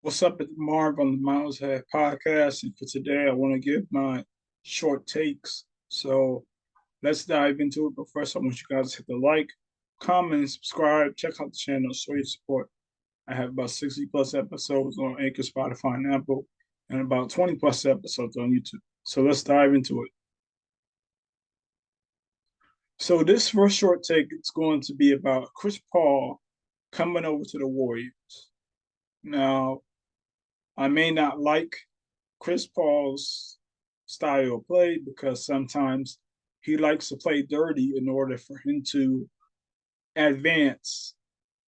What's up, it's Marv on the Miles Ahead podcast, and for today, I want to give my short takes. So let's dive into it. But first, I want you guys to hit the like, comment, and subscribe. Check out the channel, show your support. I have about 60 plus episodes on Anchor, Spotify, and Apple, and about 20 plus episodes on YouTube. So let's dive into it. So this first short take is going to be about Chris Paul coming over to the Warriors. Now, I may not like Chris Paul's style of play because sometimes he likes to play dirty in order for him to advance.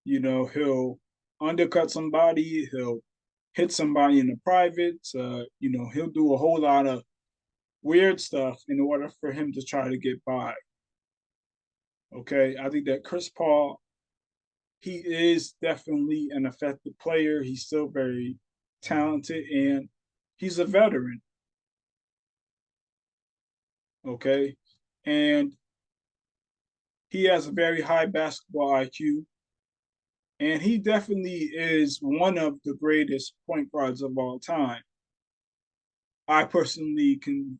He'll undercut somebody, he'll hit somebody in the private, he'll do a whole lot of weird stuff in order for him to try to get by. Okay, I think that Chris Paul, he is definitely an effective player. He's still very talented and he's a veteran. Okay, and he has a very high basketball IQ, and he definitely is one of the greatest point guards of all time. I personally can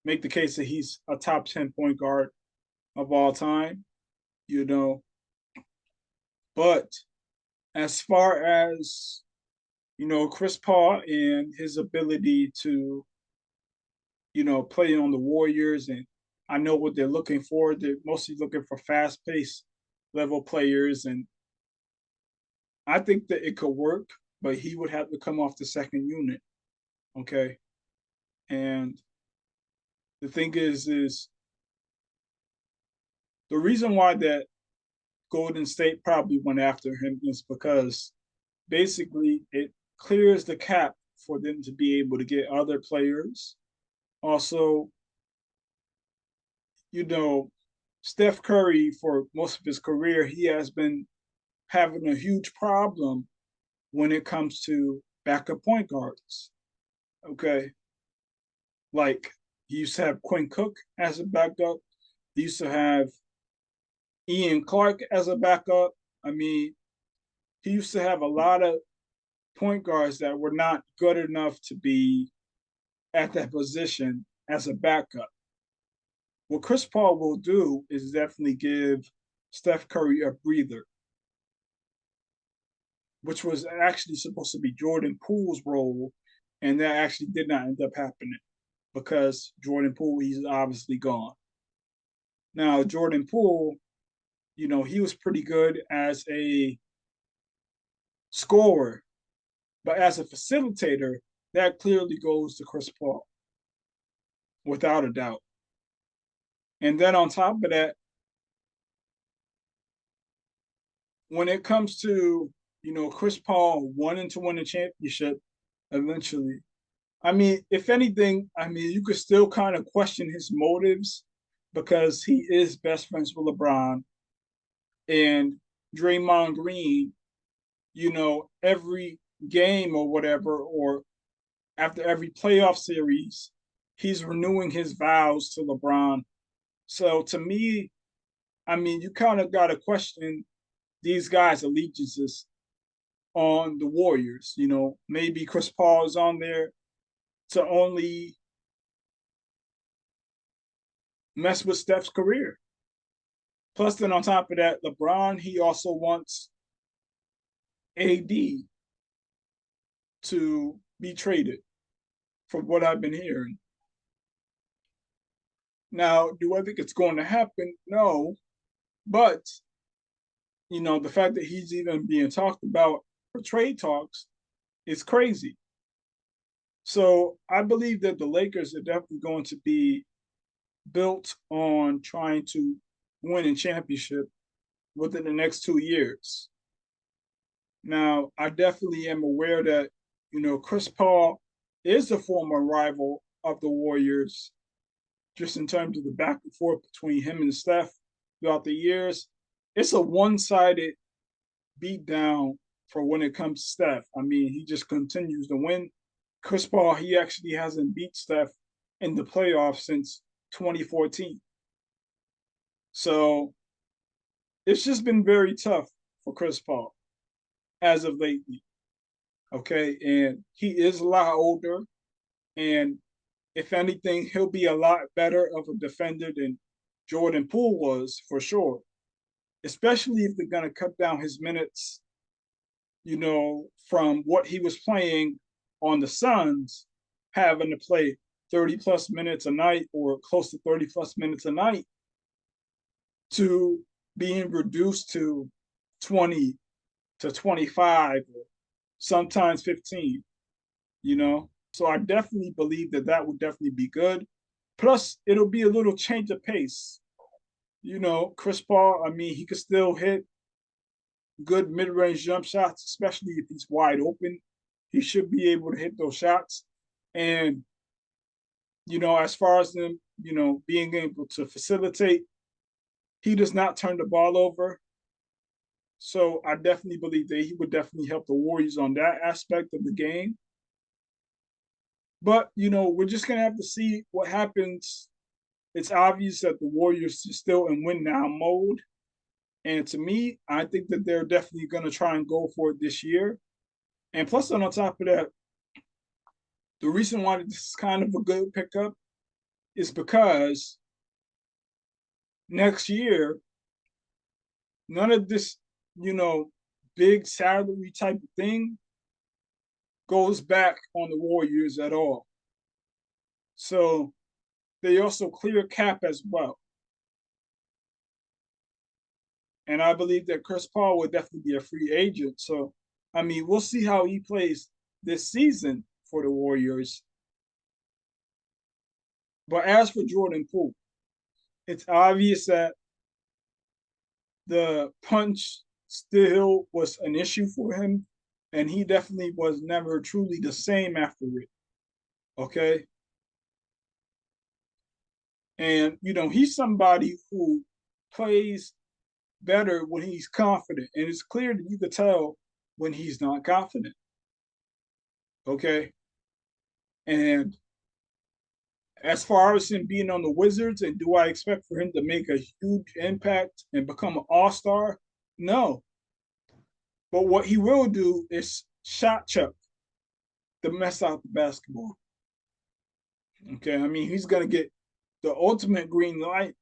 make the case that he's a top 10 point guard of all time, you know. But as far as, Chris Paul and his ability to, play on the Warriors, and I know what they're looking for. They're mostly looking for fast paced level players, and I think that it could work, but he would have to come off the second unit. Okay. And the thing is the reason why that Golden State probably went after him is because basically it clears the cap for them to be able to get other players. Also, you know, Steph Curry, for most of his career, he has been having a huge problem when it comes to backup point guards. Okay. Like he used to have Quinn Cook as a backup. He used to have Ian Clark as a backup. I mean, he used to have a lot of point guards that were not good enough to be at that position as a backup. What Chris Paul will do is definitely give Steph Curry a breather, which was actually supposed to be Jordan Poole's role, and that actually did not end up happening because Jordan Poole, he's obviously gone. Now, Jordan Poole, he was pretty good as a scorer, but as a facilitator, that clearly goes to Chris Paul, without a doubt. And then on top of that, when it comes to, Chris Paul wanting to win a championship eventually, I mean, if anything, I mean, you could still kind of question his motives because he is best friends with LeBron and Draymond Green, every game or whatever, or after every playoff series, he's renewing his vows to LeBron. So to me, I mean, you kind of got to question these guys' allegiances on the Warriors. Maybe Chris Paul is on there to only mess with Steph's career. Plus, then on top of that, LeBron, he also wants AD to be traded, from what I've been hearing. Now, do I think it's going to happen? No. But, the fact that he's even being talked about for trade talks is crazy. So I believe that the Lakers are definitely going to be built on trying to win a championship within the next 2 years. Now, I definitely am aware that, Chris Paul is a former rival of the Warriors, just in terms of the back and forth between him and Steph throughout the years. It's a one sided beatdown for when it comes to Steph. I mean, he just continues to win. Chris Paul, he actually hasn't beat Steph in the playoffs since 2014. So it's just been very tough for Chris Paul as of lately. Okay, and he is a lot older, and if anything, he'll be a lot better of a defender than Jordan Poole was for sure. Especially if they're gonna cut down his minutes, from what he was playing on the Suns, having to play 30 plus minutes a night or close to 30 plus minutes a night to being reduced to 20 to 25 or sometimes 15, you know? So I definitely believe that that would definitely be good. Plus, it'll be a little change of pace. Chris Paul, I mean, he could still hit good mid-range jump shots, especially if he's wide open. He should be able to hit those shots. And, as far as them, being able to facilitate, he does not turn the ball over. So I definitely believe that he would definitely help the Warriors on that aspect of the game. But, we're just going to have to see what happens. It's obvious that the Warriors are still in win now mode. And to me, I think that they're definitely going to try and go for it this year. And plus, on top of that, the reason why this is kind of a good pickup is because next year, none of this, big salary type of thing goes back on the Warriors at all. So they also clear cap as well. And I believe that Chris Paul will definitely be a free agent. So, I mean, we'll see how he plays this season for the Warriors. But as for Jordan Poole, it's obvious that the punch still was an issue for him, and he definitely was never truly the same after it. Okay. And, he's somebody who plays better when he's confident. And it's clear that you could tell when he's not confident. Okay. And as far as him being on the Wizards, and do I expect for him to make a huge impact and become an all-star? No. But what he will do is shot chuck to mess out the basketball. Okay. I mean, he's going to get the ultimate green light.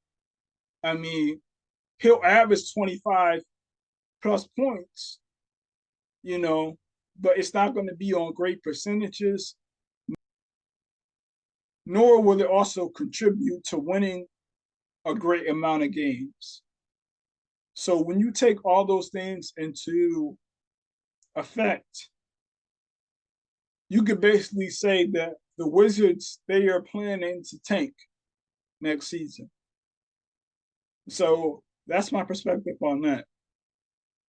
I mean, he'll average 25 plus points, but it's not going to be on great percentages, nor will it also contribute to winning a great amount of games. So when you take all those things into effect, you could basically say that the Wizards, they are planning to tank next season. So that's my perspective on that.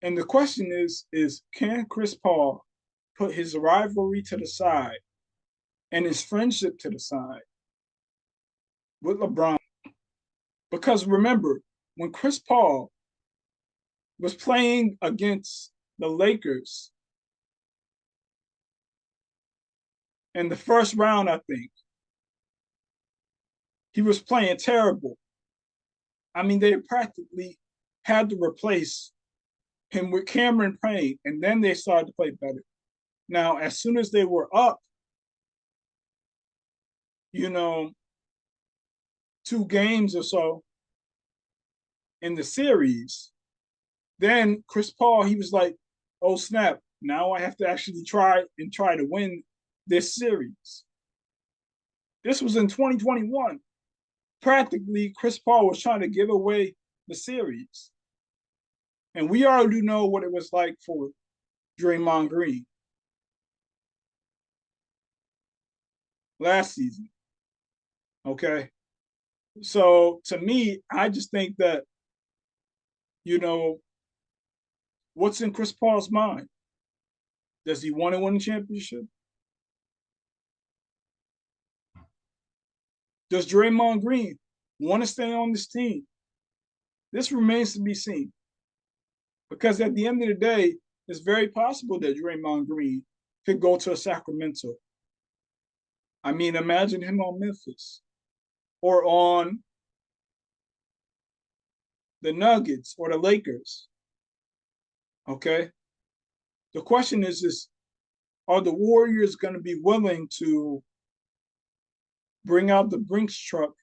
And the question is can Chris Paul put his rivalry to the side and his friendship to the side with LeBron? Because remember, when Chris Paul was playing against the Lakers in the first round, I think, he was playing terrible. I mean, they practically had to replace him with Cameron Payne, and then they started to play better. Now, as soon as they were up, 2 games or so in the series, then Chris Paul, he was like, oh snap, now I have to actually try to win this series. This was in 2021. Practically, Chris Paul was trying to give away the series. And we already know what it was like for Draymond Green last season. Okay. So to me, I just think that, what's in Chris Paul's mind? Does he want to win a championship? Does Draymond Green want to stay on this team? This remains to be seen. Because at the end of the day, it's very possible that Draymond Green could go to Sacramento. I mean, imagine him on Memphis or on the Nuggets or the Lakers. Okay. The question is are the Warriors going to be willing to bring out the Brinks truck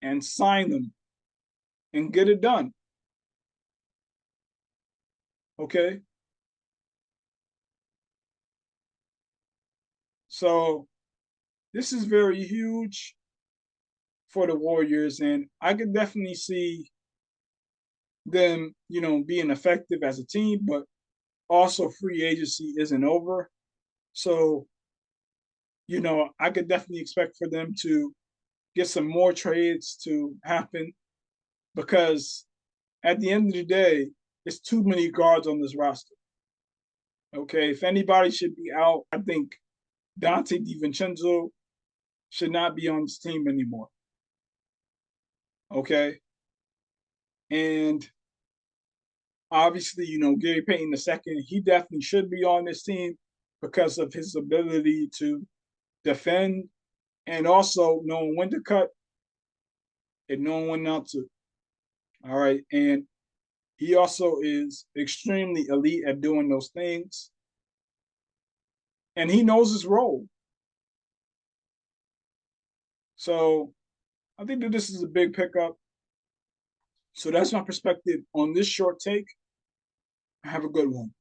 and sign them and get it done? Okay. So this is very huge for the Warriors, and I can definitely see them, being effective as a team, but also free agency isn't over. So, I could definitely expect for them to get some more trades to happen because at the end of the day, it's too many guards on this roster. Okay. If anybody should be out, I think Dante DiVincenzo should not be on this team anymore. Okay. And obviously, Gary Payton II, he definitely should be on this team because of his ability to defend and also knowing when to cut and knowing when not to. All right. And he also is extremely elite at doing those things. And he knows his role. So I think that this is a big pickup. So that's my perspective on this short take. Have a good one.